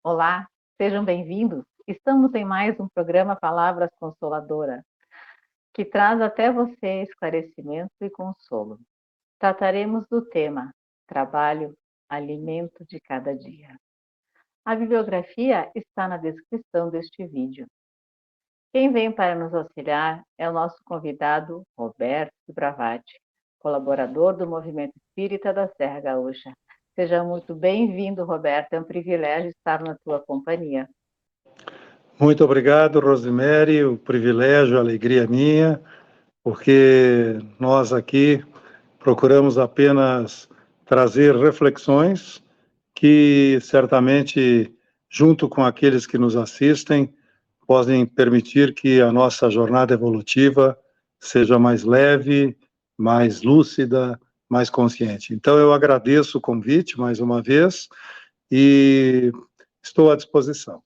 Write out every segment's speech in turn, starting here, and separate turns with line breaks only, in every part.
Olá, sejam bem-vindos. Estamos em mais um programa Palavras Consoladoras, que traz até você esclarecimento e consolo. Trataremos do tema Trabalho, Alimento de Cada Dia. A bibliografia está na descrição deste vídeo. Quem vem para nos auxiliar é o nosso convidado Roberto Bravatti, colaborador do Movimento Espírita da Serra Gaúcha. Seja muito bem-vindo, Roberto. É um privilégio estar na tua companhia.
Muito obrigado, Rosemary. O privilégio, a alegria é minha, porque nós aqui procuramos apenas trazer reflexões que certamente, junto com aqueles que nos assistem, podem permitir que a nossa jornada evolutiva seja mais leve, mais lúcida, mais consciente. Então, eu agradeço o convite mais uma vez e estou à disposição.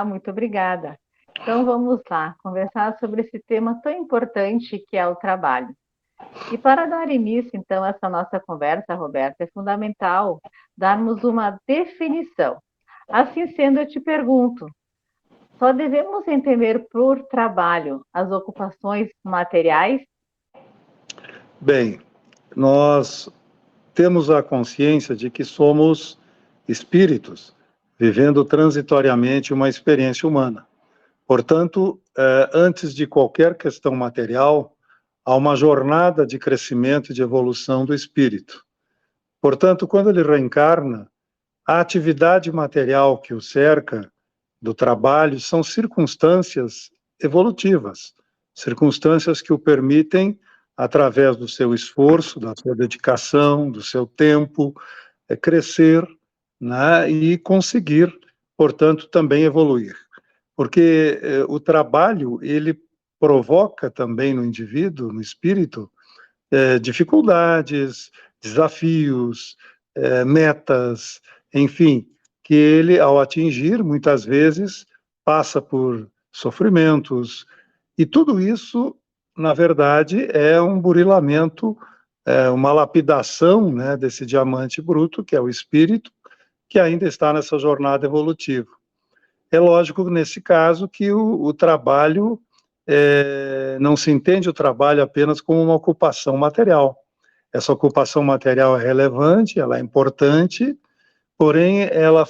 Muito obrigada. Então, vamos lá, conversar sobre esse tema tão importante que é o trabalho. E para dar início, então, a essa nossa conversa, Roberto, é fundamental darmos uma definição. Assim sendo, eu te pergunto, só devemos entender por trabalho as ocupações materiais?
Bem, nós temos a consciência de que somos espíritos vivendo transitoriamente uma experiência humana. Portanto, antes de qualquer questão material, há uma jornada de crescimento e de evolução do espírito. Portanto, quando ele reencarna, a atividade material que o cerca do trabalho são circunstâncias evolutivas, circunstâncias que o permitem, através do seu esforço, da sua dedicação, do seu tempo, crescer, né, e conseguir, portanto, também evoluir. Porque o trabalho, ele provoca também no indivíduo, no espírito, dificuldades, desafios, metas, enfim, que ele, ao atingir, muitas vezes, passa por sofrimentos, e tudo isso, na verdade, é um burilamento, uma lapidação, né, desse diamante bruto, que é o espírito, que ainda está nessa jornada evolutiva. É lógico, nesse caso, que o trabalho, não se entende o trabalho apenas como uma ocupação material. Essa ocupação material é relevante, ela é importante, porém ela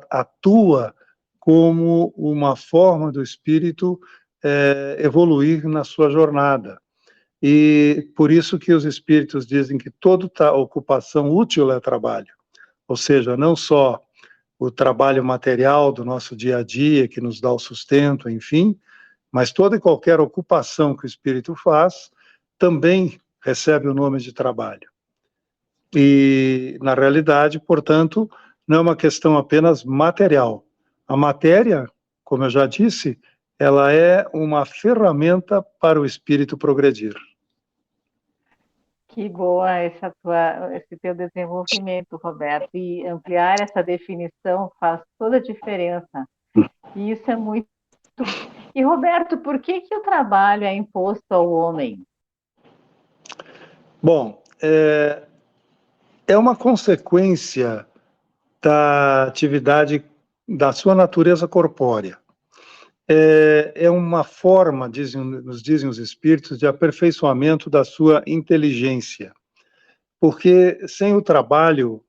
atua como uma forma do espírito evoluir na sua jornada. E por isso que os espíritos dizem que toda ocupação útil é trabalho. Ou seja, não só o trabalho material do nosso dia a dia, que nos dá o sustento, enfim, mas toda e qualquer ocupação que o espírito faz também recebe o nome de trabalho. E, na realidade, portanto, não é uma questão apenas material. A matéria, como eu já disse, ela é uma ferramenta para o espírito progredir.
Que boa esse teu desenvolvimento, Roberto, e ampliar essa definição faz toda a diferença. E isso é muito... E, Roberto, por que o trabalho é imposto ao homem?
Bom, é uma consequência da atividade da sua natureza corpórea. É uma forma, nos dizem os espíritos, de aperfeiçoamento da sua inteligência. Porque sem o trabalho,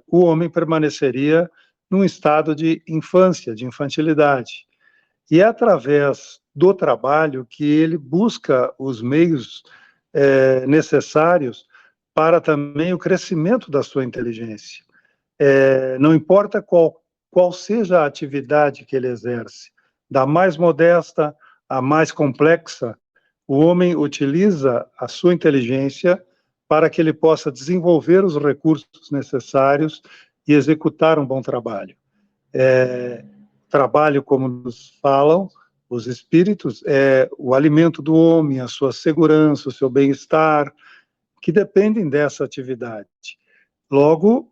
o homem permaneceria num estado de infância, de infantilidade. E é através do trabalho que ele busca os meios necessários para também o crescimento da sua inteligência. Não importa qual seja a atividade que ele exerce, da mais modesta à mais complexa, o homem utiliza a sua inteligência para que ele possa desenvolver os recursos necessários e executar um bom trabalho. Trabalho, como nos falam os espíritos, é o alimento do homem, a sua segurança, o seu bem-estar, que dependem dessa atividade. Logo,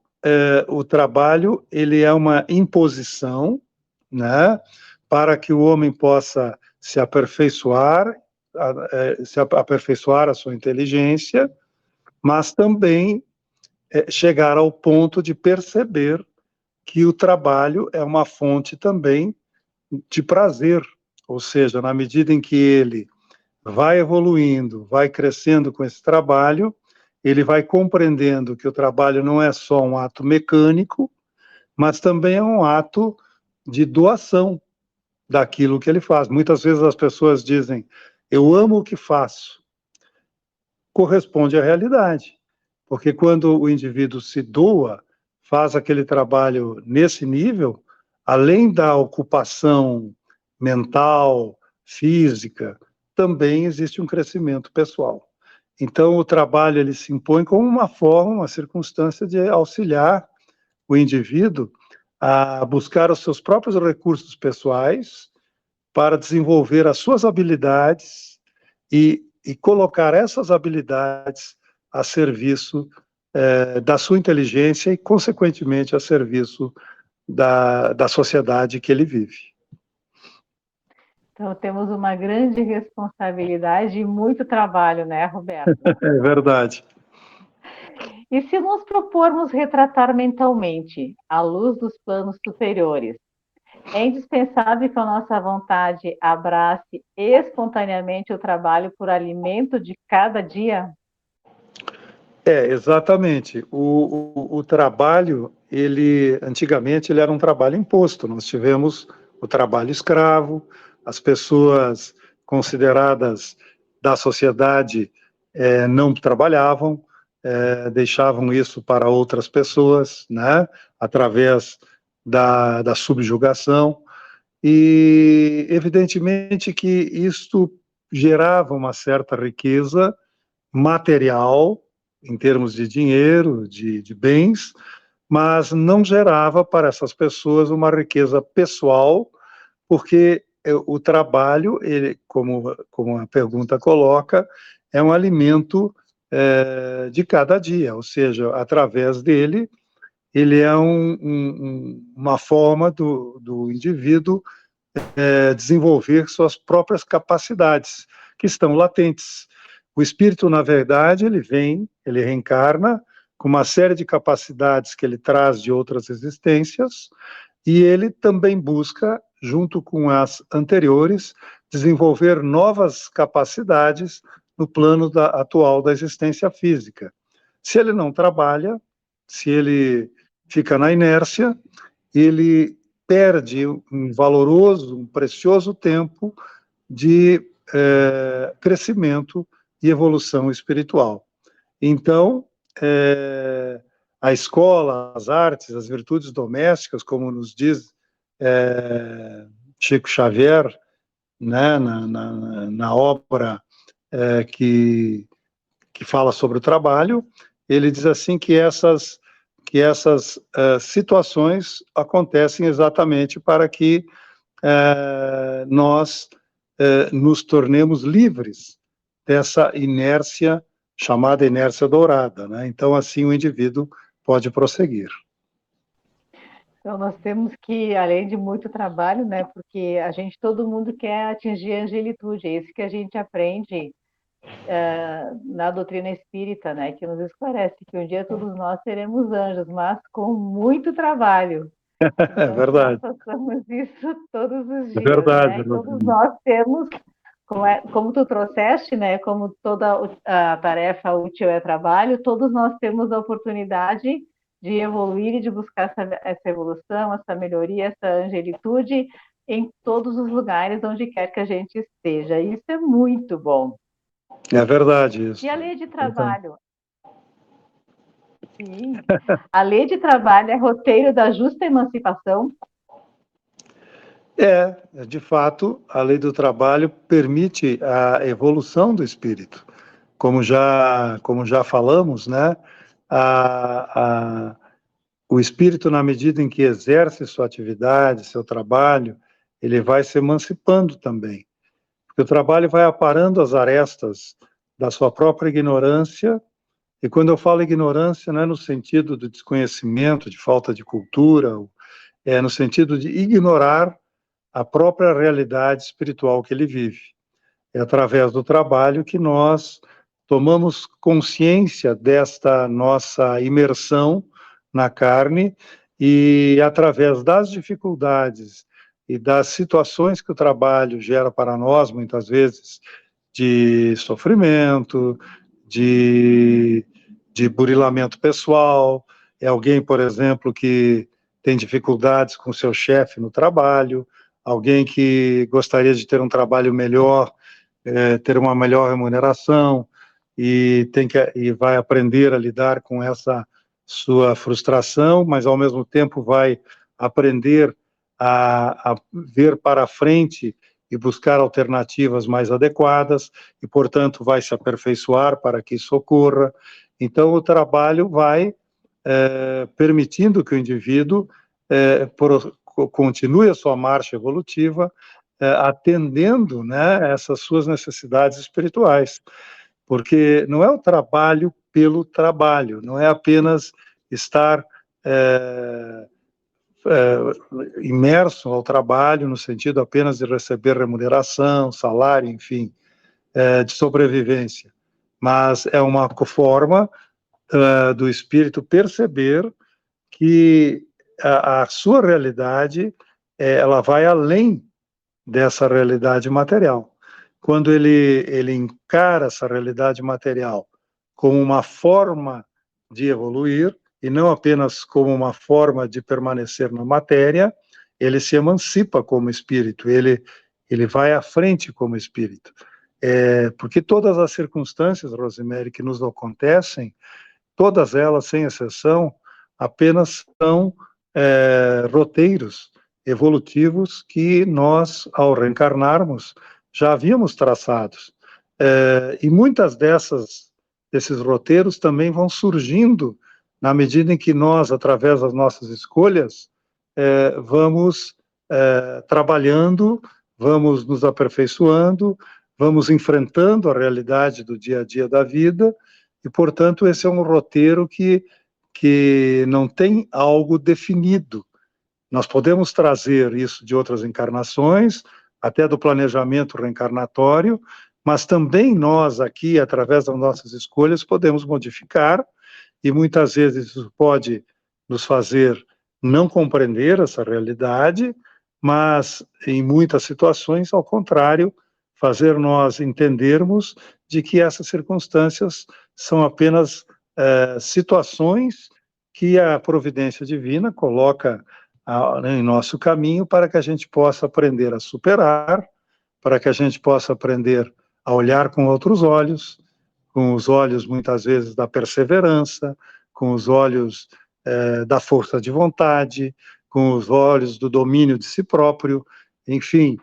o trabalho, ele é uma imposição, né, para que o homem possa se aperfeiçoar a sua inteligência, mas também chegar ao ponto de perceber que o trabalho é uma fonte também de prazer, ou seja, na medida em que ele vai evoluindo, vai crescendo com esse trabalho, ele vai compreendendo que o trabalho não é só um ato mecânico, mas também é um ato de doação daquilo que ele faz. Muitas vezes as pessoas dizem, eu amo o que faço. Corresponde à realidade, porque quando o indivíduo se doa, faz aquele trabalho nesse nível, além da ocupação mental, física, também existe um crescimento pessoal. Então, o trabalho ele se impõe como uma forma, uma circunstância de auxiliar o indivíduo a buscar os seus próprios recursos pessoais para desenvolver as suas habilidades e colocar essas habilidades a serviço da sua inteligência e, consequentemente, a serviço da sociedade que ele vive.
Então, temos uma grande responsabilidade e muito trabalho, né, Roberto?
É verdade.
E se nos propormos retratar mentalmente, à luz dos planos superiores, é indispensável que a nossa vontade abrace espontaneamente o trabalho por alimento de cada dia?
Exatamente. O trabalho, antigamente, ele era um trabalho imposto. Nós tivemos o trabalho escravo, as pessoas consideradas da sociedade não trabalhavam, deixavam isso para outras pessoas, né, através da subjugação. E, evidentemente, que isto gerava uma certa riqueza material, em termos de dinheiro, de bens, mas não gerava para essas pessoas uma riqueza pessoal, porque o trabalho, ele, como a pergunta coloca, é um alimento de cada dia, ou seja, através dele, ele é uma forma do indivíduo desenvolver suas próprias capacidades, que estão latentes. O espírito, na verdade, ele reencarna com uma série de capacidades que ele traz de outras existências, e ele também busca, junto com as anteriores, desenvolver novas capacidades no plano atual da existência física. Se ele não trabalha, se ele fica na inércia, ele perde um valoroso, um precioso tempo de crescimento e evolução espiritual. Então, a escola, as artes, as virtudes domésticas, como nos diz Chico Xavier, né, na obra que fala sobre o trabalho, ele diz assim que essas situações acontecem exatamente para que nós nos tornemos livres dessa inércia chamada inércia dourada, né? Então, assim, o indivíduo pode prosseguir.
Então, nós temos que, além de muito trabalho, né, porque todo mundo quer atingir a angelitude, é isso que a gente aprende na doutrina espírita, né, que nos esclarece que um dia todos nós seremos anjos, mas com muito trabalho.
É
Então,
verdade.
nós façamos isso todos os dias,
é verdade,
né? Todos nós temos, como tu trouxeste, né? Como toda a tarefa útil é trabalho, todos nós temos a oportunidade de evoluir e de buscar essa evolução, essa melhoria, essa angelitude em todos os lugares onde quer que a gente esteja. Isso é muito bom.
É verdade isso.
E a lei de trabalho? Sim. A lei de trabalho é roteiro da justa emancipação?
De fato, a lei do trabalho permite a evolução do espírito. Como já falamos, né? O espírito, na medida em que exerce sua atividade, seu trabalho, ele vai se emancipando também. Porque o trabalho vai aparando as arestas da sua própria ignorância, e quando eu falo ignorância, não é no sentido do desconhecimento, de falta de cultura, é no sentido de ignorar a própria realidade espiritual que ele vive. É através do trabalho que nós tomamos consciência desta nossa imersão na carne e através das dificuldades e das situações que o trabalho gera para nós, muitas vezes, de sofrimento, de, de burilamento pessoal, é alguém, por exemplo, que tem dificuldades com seu chefe no trabalho, alguém que gostaria de ter um trabalho melhor, ter uma melhor remuneração, e vai aprender a lidar com essa sua frustração, mas ao mesmo tempo vai aprender a ver para frente e buscar alternativas mais adequadas, e, portanto, vai se aperfeiçoar para que isso ocorra. Então, o trabalho vai permitindo que o indivíduo continue a sua marcha evolutiva, atendendo, né, essas suas necessidades espirituais. Porque não é o trabalho pelo trabalho, não é apenas estar imerso ao trabalho no sentido apenas de receber remuneração, salário, enfim, de sobrevivência, mas é uma forma do espírito perceber que a sua realidade ela vai além dessa realidade material. Quando ele encara essa realidade material como uma forma de evoluir, e não apenas como uma forma de permanecer na matéria, ele se emancipa como espírito, ele vai à frente como espírito. Porque todas as circunstâncias, Rosemary, que nos acontecem, todas elas, sem exceção, apenas são roteiros evolutivos que nós, ao reencarnarmos, já havíamos traçados. E muitas desses roteiros também vão surgindo na medida em que nós, através das nossas escolhas, vamos trabalhando, vamos nos aperfeiçoando, vamos enfrentando a realidade do dia a dia da vida, e, portanto, esse é um roteiro que não tem algo definido. Nós podemos trazer isso de outras encarnações, até do planejamento reencarnatório, mas também nós aqui, através das nossas escolhas, podemos modificar, e muitas vezes isso pode nos fazer não compreender essa realidade, mas em muitas situações, ao contrário, fazer nós entendermos de que essas circunstâncias são apenas situações que a providência divina coloca em nosso caminho para que a gente possa aprender a superar, para que a gente possa aprender a olhar com outros olhos, com os olhos, muitas vezes, da perseverança, com os olhos da força de vontade, com os olhos do domínio de si próprio, enfim,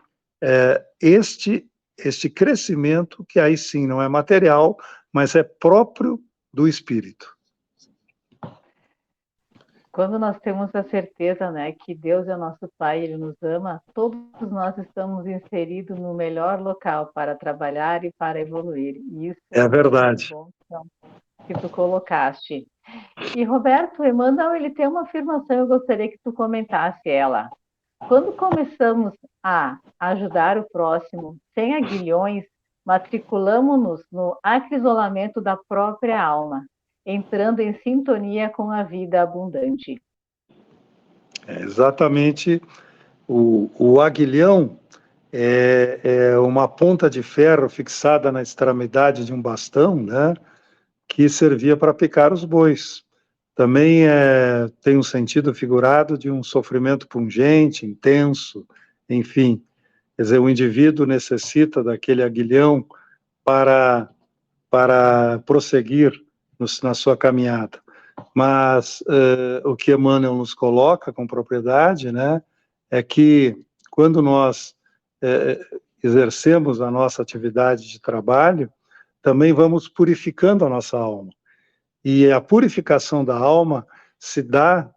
este crescimento, que aí sim não é material, mas é próprio do espírito.
Quando nós temos a certeza, né, que Deus é nosso Pai, Ele nos ama, todos nós estamos inseridos no melhor local para trabalhar e para evoluir. E isso
é verdade.
Bom que tu colocaste. E Roberto, Emmanuel, ele tem uma afirmação, eu gostaria que tu comentasse ela. Quando começamos a ajudar o próximo sem aguilhões, matriculamos-nos no acrisolamento da própria alma, entrando em sintonia com a vida abundante.
Exatamente. O aguilhão é uma ponta de ferro fixada na extremidade de um bastão, né, que servia para picar os bois. Também tem um sentido figurado de um sofrimento pungente, intenso, enfim. Quer dizer, o indivíduo necessita daquele aguilhão para prosseguir na sua caminhada. Mas o que Emmanuel nos coloca com propriedade, né, é que quando nós exercemos a nossa atividade de trabalho, também vamos purificando a nossa alma. E a purificação da alma se dá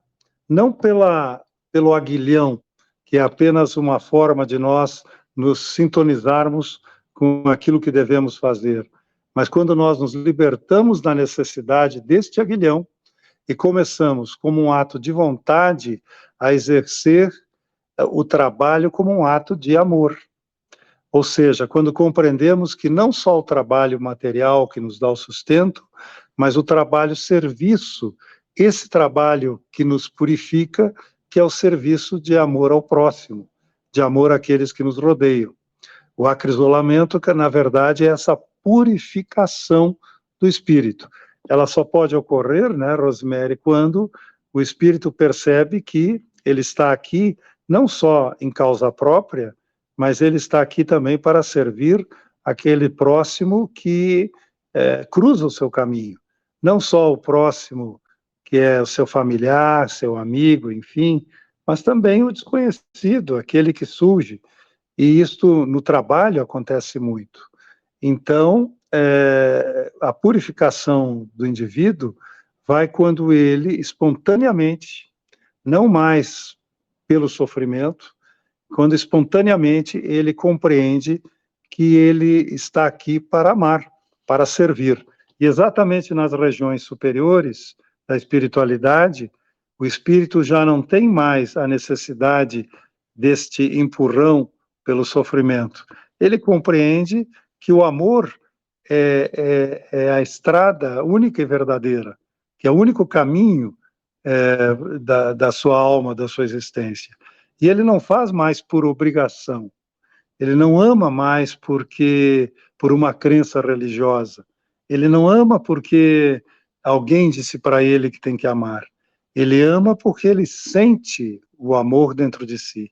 não pelo aguilhão, que é apenas uma forma de nós nos sintonizarmos com aquilo que devemos fazer, mas quando nós nos libertamos da necessidade deste aguilhão e começamos, como um ato de vontade, a exercer o trabalho como um ato de amor. Ou seja, quando compreendemos que não só o trabalho material que nos dá o sustento, mas o trabalho serviço, esse trabalho que nos purifica, que é o serviço de amor ao próximo, de amor àqueles que nos rodeiam. O acrisolamento, que na verdade é essa purificação do espírito. Ela só pode ocorrer, né, Rosemary, quando o espírito percebe que ele está aqui não só em causa própria, mas ele está aqui também para servir aquele próximo que cruza o seu caminho. Não só o próximo que é o seu familiar, seu amigo, enfim, mas também o desconhecido, aquele que surge. E isto no trabalho acontece muito. Então, a purificação do indivíduo vai quando ele espontaneamente, não mais pelo sofrimento, quando espontaneamente ele compreende que ele está aqui para amar, para servir. E exatamente nas regiões superiores da espiritualidade, o espírito já não tem mais a necessidade deste empurrão pelo sofrimento. Ele compreende que o amor é a estrada única e verdadeira, que é o único caminho da sua alma, da sua existência. E ele não faz mais por obrigação, ele não ama mais por uma crença religiosa, ele não ama porque alguém disse para ele que tem que amar, ele ama porque ele sente o amor dentro de si,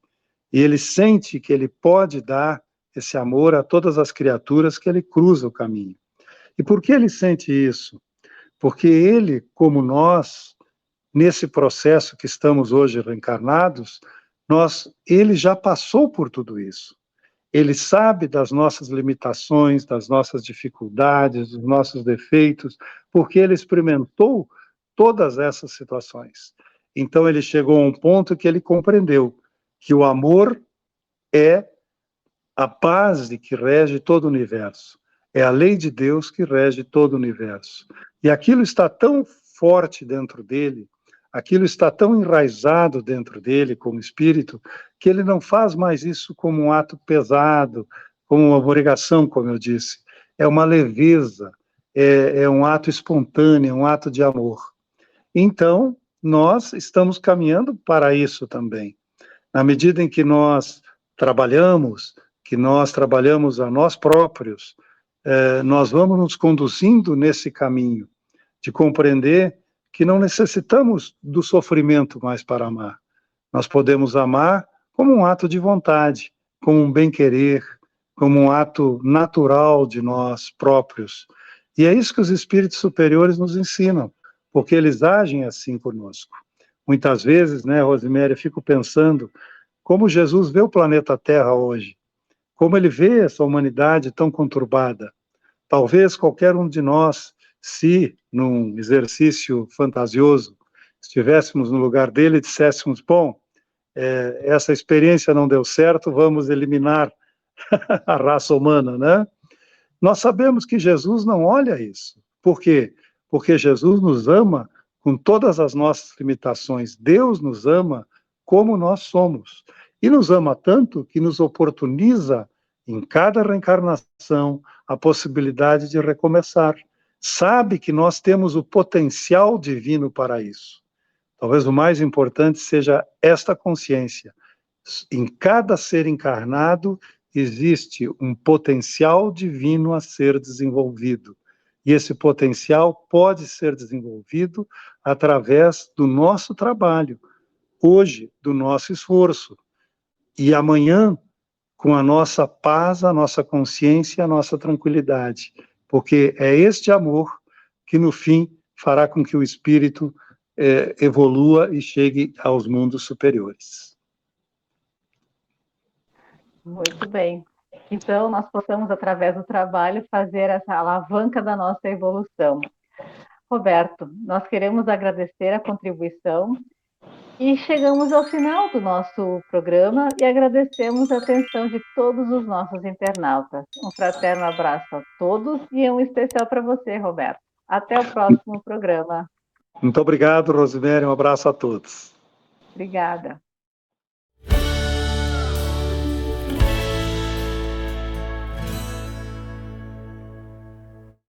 e ele sente que ele pode dar esse amor a todas as criaturas que ele cruza o caminho. E por que ele sente isso? Porque ele, como nós, nesse processo que estamos hoje reencarnados, ele já passou por tudo isso. Ele sabe das nossas limitações, das nossas dificuldades, dos nossos defeitos, porque ele experimentou todas essas situações. Então ele chegou a um ponto que ele compreendeu que o amor é a base que rege todo o universo. É a lei de Deus que rege todo o universo. E aquilo está tão forte dentro dele, aquilo está tão enraizado dentro dele como espírito, que ele não faz mais isso como um ato pesado, como uma obrigação, como eu disse. É uma leveza, é um ato espontâneo, um ato de amor. Então, nós estamos caminhando para isso também. Na medida em que nós trabalhamos, a nós próprios, nós vamos nos conduzindo nesse caminho de compreender que não necessitamos do sofrimento mais para amar. Nós podemos amar como um ato de vontade, como um bem-querer, como um ato natural de nós próprios. E é isso que os espíritos superiores nos ensinam, porque eles agem assim conosco. Muitas vezes, né, Rosemary, eu fico pensando como Jesus vê o planeta Terra hoje, como ele vê essa humanidade tão conturbada. Talvez qualquer um de nós, se num exercício fantasioso, estivéssemos no lugar dele e disséssemos, bom, essa experiência não deu certo, vamos eliminar a raça humana, né? Nós sabemos que Jesus não olha isso. Por quê? Porque Jesus nos ama com todas as nossas limitações. Deus nos ama como nós somos. E nos ama tanto que nos oportuniza, em cada reencarnação, a possibilidade de recomeçar. Sabe que nós temos o potencial divino para isso. Talvez o mais importante seja esta consciência. Em cada ser encarnado existe um potencial divino a ser desenvolvido. E esse potencial pode ser desenvolvido através do nosso trabalho, hoje, do nosso esforço, e amanhã, com a nossa paz, a nossa consciência, a nossa tranquilidade, porque é este amor que, no fim, fará com que o espírito evolua e chegue aos mundos superiores.
Muito bem. Então, nós possamos, através do trabalho, fazer essa alavanca da nossa evolução. Roberto, nós queremos agradecer a contribuição e chegamos ao final do nosso programa e agradecemos a atenção de todos os nossos internautas. Um fraterno abraço a todos e um especial para você, Roberto. Até o próximo programa.
Muito obrigado, Rosemary. Um abraço a todos.
Obrigada.